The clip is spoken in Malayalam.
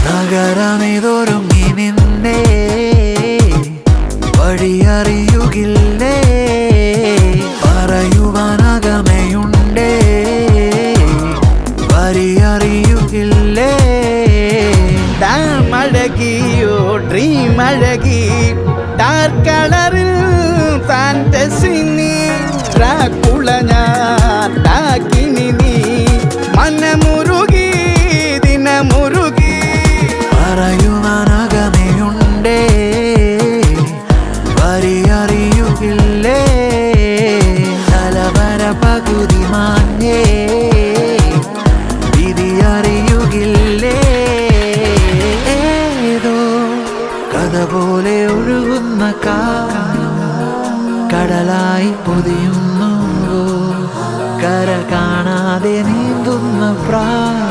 നഗരമിതൊരുങ്ങി നിന്നേ വഴിയറിയുകില്ലേ പറയുവാനകമയുണ്ടേ വരിയറിയുകില്ലേ ഡാമഴകിയോ ഡ്രീം അഴകി ഡാർക്ക് കളറിൽ ഫാന്റസി നീ ഡ്രാക്കുള ഞാൻ ഡാക്കിനി നീ മനമുരുകി ദിനമുരുകി പറയുവാനകമയുണ്ടേ വരിയറിയുകില്ലേ തലവര പകുതി മാഞ്ഞേ വിധിയറിയുകില്ലേ ഏതോ കഥ പോലെ ഒഴുകുന്ന കാലം കടലായി പൊതിയുന്നു കര കാണാതെ നീന്തുന്ന പ്രായം